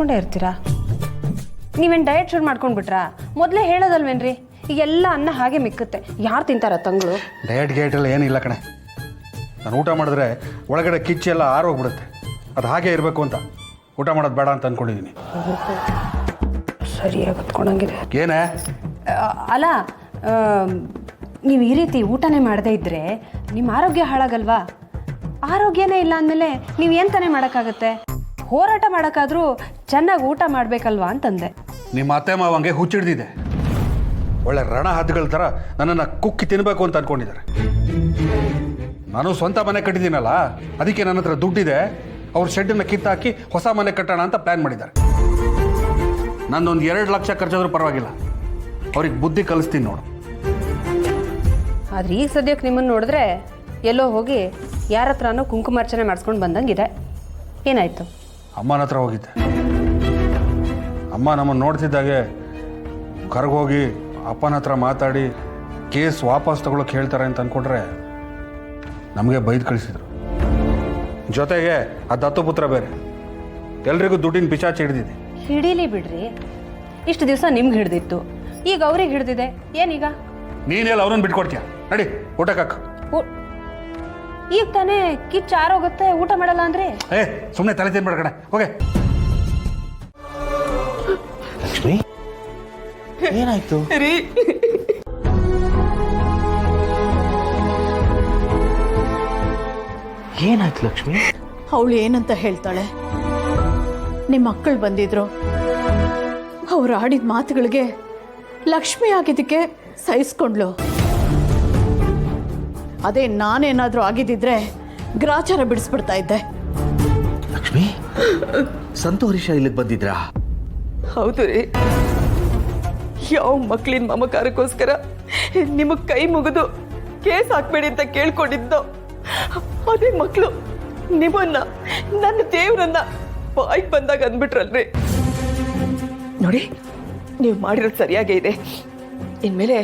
ಮಾಡಿಸ್ಕೊಂಡೇ ಇರ್ತೀರಾ? ನೀವೇನು ಡಯಟ್ ಶುರು ಮಾಡ್ಕೊಂಡ್ಬಿಟ್ರಾ? ಮೊದಲೇ ಹೇಳೋದಲ್ವೇನ್ರಿ, ಈಗೆಲ್ಲ ಅನ್ನ ಹಾಗೆ ಮಿಕ್ಕುತ್ತೆ, ಯಾರು ತಿಂತಾರ ತಂಗಳು? ಡಯಟ್ ಗೇಟ್ ಎಲ್ಲ ಏನಿಲ್ಲ ಕಣೆ. ನಾನು ಊಟ ಮಾಡಿದ್ರೆ ಒಳಗಡೆ ಕಿಚ್ಚೆಲ್ಲ ಆರೋಗ್ಬಿಡುತ್ತೆ. ಅದು ಹಾಗೆ ಇರಬೇಕು ಅಂತ ಊಟ ಮಾಡೋದು ಬೇಡ ಅಂತ ಅಂದ್ಕೊಂಡಿದ್ದೀನಿ. ಸರಿಯಾಗಿ ಹೊತ್ಕೊಂಡಂಗಿದೆ. ಏನೇ ಅಲ್ಲ, ನೀವು ಈ ರೀತಿ ಊಟನೇ ಮಾಡದೇ ಇದ್ದರೆ ನಿಮ್ಮ ಆರೋಗ್ಯ ಹಾಳಾಗಲ್ವಾ? ಆರೋಗ್ಯನೇ ಇಲ್ಲ ಅಂದಮೇಲೆ ನೀವು ಏನು ತಾನೇ ಮಾಡೋಕ್ಕಾಗತ್ತೆ? ಹೋರಾಟ ಮಾಡೋಕ್ಕಾದ್ರೂ ಚೆನ್ನಾಗಿ ಊಟ ಮಾಡಬೇಕಲ್ವಾ ಅಂತಂದೆ. ನಿಮ್ಮ ಅತ್ತೆ ಮಾವಂಗೆ ಹುಚ್ಚಿಡ್ದಿದೆ. ಒಳ್ಳೆ ರಣ ಹದ್ದುಗಳ ಥರ ನನ್ನನ್ನು ಕುಕ್ಕಿ ತಿನ್ನಬೇಕು ಅಂತ ಅಂದ್ಕೊಂಡಿದ್ದಾರೆ. ನಾನು ಸ್ವಂತ ಮನೆ ಕಟ್ಟಿದ್ದೀನಲ್ಲ, ಅದಕ್ಕೆ ನನ್ನ ಹತ್ರ ದುಡ್ಡಿದೆ. ಅವ್ರ ಶೆಡ್ಡನ್ನು ಕಿತ್ತಾಕಿ ಹೊಸ ಮನೆ ಕಟ್ಟೋಣ ಅಂತ ಪ್ಲ್ಯಾನ್ ಮಾಡಿದ್ದಾರೆ. ನನ್ನೊಂದು 2 ಲಕ್ಷ ಖರ್ಚಾದ್ರೂ ಪರವಾಗಿಲ್ಲ, ಅವ್ರಿಗೆ ಬುದ್ಧಿ ಕಲಿಸ್ತೀನಿ ನೋಡು. ಆದರೆ ಈ ಸದ್ಯಕ್ಕೆ ನಿಮ್ಮನ್ನು ನೋಡಿದ್ರೆ ಎಲ್ಲೋ ಹೋಗಿ ಯಾರ ಹತ್ರನೂ ಕುಂಕುಮಾರ್ಚನೆ ಮಾಡಿಸ್ಕೊಂಡು ಬಂದಂಗಿದೆ. ಏನಾಯಿತು? ಅಮ್ಮನ ಹತ್ರ ಹೋಗಿದ್ದೆ. ಅಮ್ಮ ನಮ್ಮನ್ನು ನೋಡ್ತಿದ್ದಾಗೆ ಕರ್ಗೋಗಿ ಅಪ್ಪನ ಹತ್ರ ಮಾತಾಡಿ ಕೇಸ್ ವಾಪಸ್ ತಗೊಳಕ್ಕೆ ಹೇಳ್ತಾರೆ ಅಂತ ಅಂದ್ಕೊಂಡ್ರೆ ನಮಗೆ ಬೈದು ಕಳಿಸಿದ್ರು. ಜೊತೆಗೆ ಆ ದತ್ತುಪುತ್ರ ಬೇರೆ. ಎಲ್ರಿಗೂ ದುಡ್ಡಿನ ಪಿಚಾಚಿ ಹಿಡಿದಿದೆ. ಹಿಡೀಲಿ ಬಿಡ್ರಿ, ಇಷ್ಟು ದಿವಸ ನಿಮ್ಗೆ ಹಿಡ್ದಿತ್ತು, ಈಗ ಅವ್ರಿಗೆ ಹಿಡ್ದಿದೆ. ಏನೀಗ? ನೀನೆಲ್ಲ ಅವ್ರನ್ನ ಬಿಟ್ಕೊಡ್ತೀಯ? ನಡಿ ಊಟಕ್ಕೆ. ಈಗ ತಾನೇ ಕಿಚ್ಚು ಆರೋಗುತ್ತೆ, ಊಟ ಮಾಡಲ್ಲ ಅಂದ್ರೆ? ಸುಮ್ಮನೆ ತಲೆ ತಿನ್ಬೇಡ ಕಡೆ, ಹೋಗೆ. ಲಕ್ಷ್ಮಿ, ಏನಾಯ್ತು? ಏನಾಯ್ತು ಲಕ್ಷ್ಮಿ? ಅವಳು ಏನಂತ ಹೇಳ್ತಾಳೆ? ನಿಮ್ಮ ಮಕ್ಕಳು ಬಂದಿದ್ರು, ಅವ್ರು ಆಡಿದ ಮಾತುಗಳಿಗೆ ಲಕ್ಷ್ಮಿ ಆಗಿದ್ದಕ್ಕೆ ಸಹಿಸ್ಕೊಂಡ್ಲು. ಅದೇ ನಾನೇನಾದ್ರೂ ಆಗಿದ್ದಿದ್ರೆ ಗ್ರಾಚಾರ ಬಿಡಿಸ್ಬಿಡ್ತಾ ಇದ್ದೆ. ಲಕ್ಷ್ಮಿ, ಸಂತೋಷ ಇಲ್ಲಿಗೆ ಬಂದಿದ್ರಾ? ಹೌದು ರೀ. ಯಾವ ಮಕ್ಕಳಿನ ಮಮಕಾರಕ್ಕೋಸ್ಕರ ನಿಮಗೆ ಕೈ ಮುಗಿದು ಕೇಸ್ ಹಾಕ್ಬೇಡಿ ಅಂತ ಕೇಳ್ಕೊಂಡಿದ್ದೋ, ಅದೇ ಮಕ್ಕಳು ನಿಮ್ಮನ್ನ, ನನ್ನ ದೇವ್ರನ್ನ ಬಾಯಿಗೆ ಬಂದಾಗ ಅಂದ್ಬಿಟ್ರಲ್ರಿ. ನೋಡಿ, ನೀವು ಮಾಡಿರೋದು ಸರಿಯಾಗೇ ಇದೆ. ಇನ್ಮೇಲೆ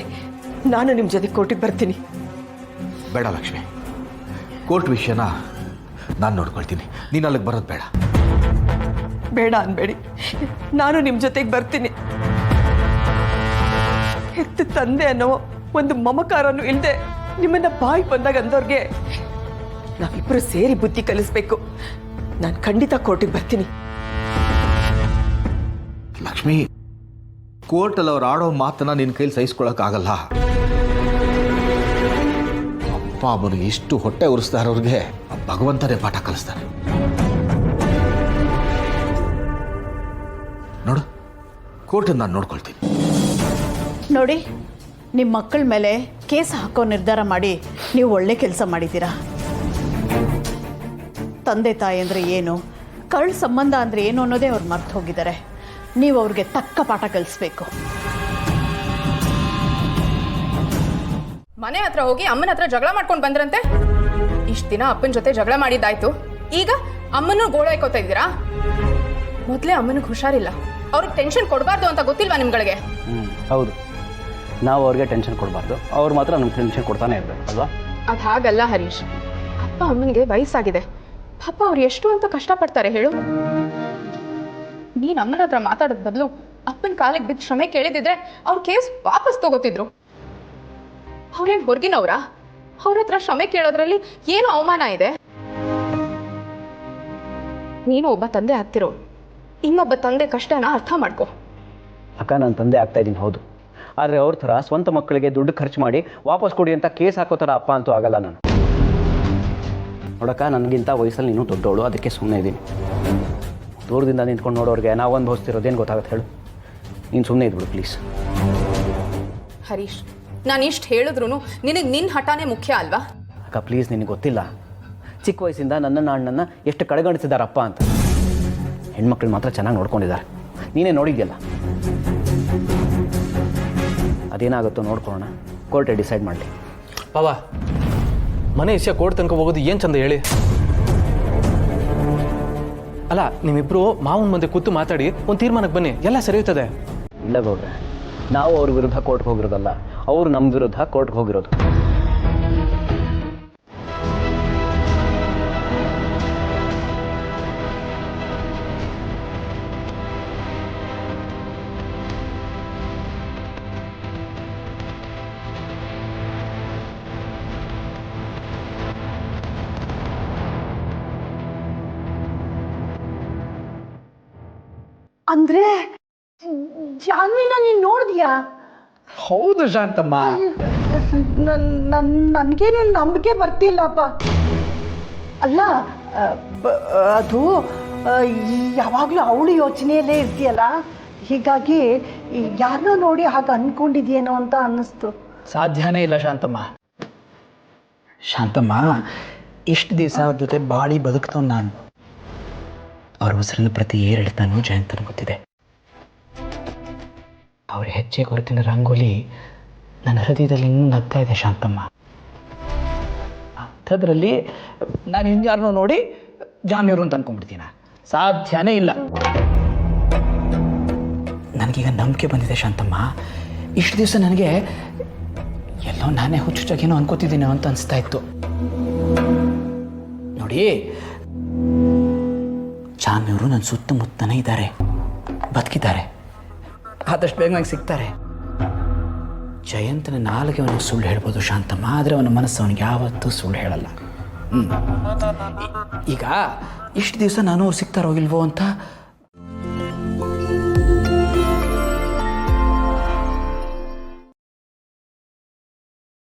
ನಾನು ನಿಮ್ಮ ಜೊತೆ ಕೋರ್ಟಿಗೆ ಬರ್ತೀನಿ. ಬೇಡ ಲಕ್ಷ್ಮಿ, ಕೋರ್ಟ್ ವಿಷಯನ ನಾನು ನೋಡ್ಕೊಳ್ತೀನಿ. ನೀನು ಅಲ್ಲಿಗೆ ಬರೋದು ಬೇಡ. ಬೇಡ ಅನ್ಬೇಡಿ, ನಾನು ನಿಮ್ಮ ಜೊತೆಗೆ ಬರ್ತೀನಿ. ಹೆತ್ತ ತಂದೆ ಅನ್ನೋ ಒಂದು ಮಮಕಾರನು ಇಲ್ಲದೆ ನಿಮ್ಮನ್ನ ಬಾಯಿ ಬಂದಾಗ ಅಂದವ್ರಿಗೆ ನಾವಿಬ್ಬರು ಸೇರಿ ಬುದ್ಧಿ ಕಲಿಸ್ಬೇಕು. ನಾನು ಖಂಡಿತ ಕೋರ್ಟಿಗೆ ಬರ್ತೀನಿ. ಲಕ್ಷ್ಮಿ, ಕೋರ್ಟಲ್ಲಿ ಅವ್ರು ಆಡೋ ಮಾತನ್ನ ನಿನ್ನ ಕೈಲಿ ಸಹಿಸ್ಕೊಳಕ್ಕಾಗಲ್ಲ. ಅಪ್ಪ ಅಮ್ಮನಿಗೆ ಎಷ್ಟು ಹೊಟ್ಟೆ ಉರಿಸ್ತಾ ಇರೋರಿಗೆ ಭಗವಂತನೇ ಪಾಠ ಕಲಿಸ್ತಾನೆ. ನೋಡು, ಕೋರ್ಟನ್ನು ನಾನು ನೋಡ್ಕೊಳ್ತೀನಿ. ನೋಡಿ, ನಿಮ್ಮ ಮಕ್ಕಳ ಮೇಲೆ ಕೇಸ್ ಹಾಕೋ ನಿರ್ಧಾರ ಮಾಡಿ ನೀವು ಒಳ್ಳೆ ಕೆಲಸ ಮಾಡಿದ್ದೀರಾ. ತಂದೆ ತಾಯಿ ಅಂದರೆ ಏನು, ಕಳ್ಳ ಸಂಬಂಧ ಅಂದರೆ ಏನು ಅನ್ನೋದೇ ಅವ್ರು ಮರ್ತು ಹೋಗಿದ್ದಾರೆ. ನೀವು ಅವ್ರಿಗೆ ತಕ್ಕ ಪಾಠ ಕಲಿಸ್ಬೇಕು. ಮನೆ ಹತ್ರ ಹೋಗಿ ಅಮ್ಮನ ಹತ್ರ ಜಗಳ ಮಾಡ್ಕೊಂಡು ಬಂದ್ರಂತೆ. ಇಷ್ಟು ದಿನ ಅಪ್ಪನ ಜೊತೆ ಜಗಳ ಮಾಡಿದ್ದಾಯ್ತು, ಈಗ ಅಮ್ಮನೂ ಗೋಳಾಯ್ಕೋತಾ ಇದ್ದೀರಾ? ಮೊದಲೇ ಅಮ್ಮನಿಗೆ ಹುಷಾರಿಲ್ಲ, ಅವ್ರಿಗೆ ಟೆನ್ಷನ್ ಕೊಡಬಾರ್ದು ಅಂತ ಗೊತ್ತಿಲ್ವಾ ನಿಮ್ಗಳಿಗೆ? ಹೌದು, ನಾವು ಅವ್ರಿಗೆ ಟೆನ್ಷನ್ ಕೊಡಬಾರ್ದು, ಅವ್ರು ಮಾತ್ರ ನಮ್ಗೆ ಟೆನ್ಷನ್ ಕೊಡ್ತಾನೆ ಇರ್ಬೇಕು ಅಲ್ವಾ? ಅದು ಹಾಗಲ್ಲ ಹರೀಶ್. ಅಪ್ಪ ಅಮ್ಮನಿಗೆ ವಯಸ್ಸಾಗಿದೆ, ಪಾಪ ಅವ್ರು ಎಷ್ಟು ಅಂತ ಕಷ್ಟಪಡ್ತಾರೆ ಹೇಳು. ನೀನು ಅಮ್ಮನ ಹತ್ರ ಮಾತಾಡೋದ್ ಬದಲು ಅಪ್ಪನ ಕಾಲಿಗೆ ಬಿದ್ದು ಕ್ಷಮೆ ಕೇಳಿದಿದ್ರೆ ಅವ್ರ ಕೇಸ್ ವಾಪಸ್ ತಗೋತಿದ್ರು. ಅವ್ರೇನು ಹೊರಗಿನವ್ರ? ಅವ್ರ ಹತ್ರ ಕ್ಷಮೆ ಕೇಳೋದ್ರಲ್ಲಿ ಏನು ಅವಮಾನ ಇದೆ? ನೀನು ಒಬ್ಬ ತಂದೆ ಆಗ್ತಿರೋ, ಇನ್ನೊಬ್ಬ ತಂದೆ ಕಷ್ಟನ ಅರ್ಥ ಮಾಡ್ಕೊ. ಅಕ್ಕ, ನಾನು ತಂದೆ ಆಗ್ತಾ ಇದ್ದೀನಿ ಹೌದು, ಆದರೆ ಅವ್ರ ಥರ ಸ್ವಂತ ಮಕ್ಕಳಿಗೆ ದುಡ್ಡು ಖರ್ಚು ಮಾಡಿ ವಾಪಸ್ ಕೊಡಿ ಅಂತ ಕೇಸ್ ಹಾಕೋ ಥರ ಅಪ್ಪ ಅಂತೂ ಆಗಲ್ಲ ನಾನು. ನೋಡಕ್ಕ, ನನಗಿಂತ ವಯಸ್ಸಲ್ಲಿ ನೀನು ದೊಡ್ಡವಳು, ಅದಕ್ಕೆ ಸುಮ್ಮನೆ ಇದ್ದೀನಿ. ದೂರದಿಂದ ನಿಂತ್ಕೊಂಡು ನೋಡೋರಿಗೆ ನಾವು ಅನುಭವಿಸ್ತಿರೋದೇನು ಗೊತ್ತಾಗುತ್ತೆ ಹೇಳು? ನೀನು ಸುಮ್ಮನೆ ಇದ್ಬಿಡು ಪ್ಲೀಸ್. ಹರೀಶ್, ನಾನು ಇಷ್ಟು ಹೇಳಿದ್ರು ನಿನಗೆ ನಿನ್ನ ಹಠಾನೇ ಮುಖ್ಯ ಅಲ್ವಾ? ಅಕ್ಕ ಪ್ಲೀಸ್, ನಿನಗೆ ಗೊತ್ತಿಲ್ಲ, ಚಿಕ್ಕ ವಯಸ್ಸಿಂದ ನನ್ನನ್ನು ಅಣ್ಣನ ಎಷ್ಟು ಕಡೆಗಣಿಸಿದಾರಪ್ಪ ಅಂತ. ಹೆಣ್ಮಕ್ಳು ಮಾತ್ರ ಚೆನ್ನಾಗಿ ನೋಡ್ಕೊಂಡಿದ್ದಾರೆ, ನೀನೇ ನೋಡಿದ್ಯಲ್ಲ. ಅದೇನಾಗುತ್ತೋ ನೋಡ್ಕೊಳ್ಳೋಣ, ಕೋರ್ಟೇ ಡಿಸೈಡ್ ಮಾಡಲಿ. ಬಾಬಾ, ಮನೆ ವಿಷಯ ಕೋರ್ಟ್ ತನಕ ಹೋಗೋದು ಏನು ಚಂದ ಹೇಳಿ? ಅಲ್ಲ, ನಿಮ್ಮಿಬ್ರು ಮಾವನ ಮುಂದೆ ಕೂತು ಮಾತಾಡಿ ಒಂದು ತೀರ್ಮಾನಕ್ಕೆ ಬನ್ನಿ, ಎಲ್ಲ ಸರಿ ಹೋಗ್ತದೆ. ಇಲ್ಲ ಗೌಡ್ರೆ, ನಾವು ಅವ್ರ ವಿರುದ್ಧ ಕೋರ್ಟ್ಗೆ ಹೋಗಿರೋದಲ್ಲ, ಅವರು ನಮ್ಮ ವಿರುದ್ಧ ಕೋರ್ಟ್ಗೆ ಹೋಗಿರೋದು. ಅಂದ್ರೆ ಜಾನ್ವಿನ ನೀನು ನೋಡಿದ್ಯಾ? ಹೌದು ಶಾಂತಮ್ಮ. ನನಗೇನು ನಂಬಿಕೆ ಬರ್ತಿಲ್ಲಪ್ಪ. ಅಲ್ಲ ಅದು ಯಾವಾಗಲೂ ಅವಳು ಯೋಚನೆಯಲ್ಲೇ ಇರ್ತೀಯಲ್ಲ, ಹೀಗಾಗಿ ಯಾರನ್ನೋ ನೋಡಿ ಹಾಗೆ ಅಂದ್ಕೊಂಡಿದ್ಯೇನೋ ಅಂತ ಅನ್ನಿಸ್ತು. ಸಾಧ್ಯನೇ ಇಲ್ಲ ಶಾಂತಮ್ಮ. ಶಾಂತಮ್ಮ, ಇಷ್ಟು ದಿವಸ ಅವ್ರ ಜೊತೆ ಬಾಳಿ ಬದುಕ್ತವ್ ನಾನು. ಅವ್ರ ಉಸಿರಿನ ಪ್ರತಿ ಏರಿಳಿತಾನು ಜಯಂತನ ಗೊತ್ತಿದೆ. ಅವ್ರ ಹೆಜ್ಜೆ ಗುರುತಿನ ರಂಗೋಲಿ ನನ್ನ ಹೃದಯದಲ್ಲಿ ಇನ್ನೂ ನಗ್ತಾ ಇದೆ ಶಾಂತಮ್ಮ. ಅಂಥದ್ರಲ್ಲಿ ನಾನು ಇನ್ಯಾರನ್ನೋ ನೋಡಿ ಜಾನ್ಯವರು ಅಂತ ಅನ್ಕೊಂಡ್ಬಿಡ್ತೀನ? ಸಾಧ್ಯನೇ ಇಲ್ಲ. ನನಗೀಗ ನಂಬಿಕೆ ಬಂದಿದೆ ಶಾಂತಮ್ಮ. ಇಷ್ಟು ದಿವಸ ನನಗೆ ಎಲ್ಲೋ ನಾನೇ ಹುಚ್ಚುಚ್ಚಾಗೇನೋ ಅನ್ಕೋತಿದ್ದೀನೋ ಅಂತ ಅನಿಸ್ತಾ ಇತ್ತು. ನೋಡಿ, ಜಾನ್ಯವರು ನನ್ನ ಸುತ್ತಮುತ್ತನೇ ಇದ್ದಾರೆ, ಬದುಕಿದ್ದಾರೆ, ಆದಷ್ಟು ಬೇಗ ನಂಗೆ ಸಿಗ್ತಾರೆ. ಜಯಂತನ ನಾಲ್ಗೆ ಅವನಿಗೆ ಸುಳ್ಳು ಹೇಳ್ಬೋದು ಶಾಂತಮ್ಮ, ಆದರೆ ಅವನ ಮನಸ್ಸು ಅವನಿಗೆ ಯಾವತ್ತೂ ಸುಳ್ಳು ಹೇಳಲ್ಲ. ಈಗ ಇಷ್ಟು ದಿವಸ ನಾನು ಅವ್ರು ಸಿಗ್ತಾರೋ ಇಲ್ವೋ ಅಂತ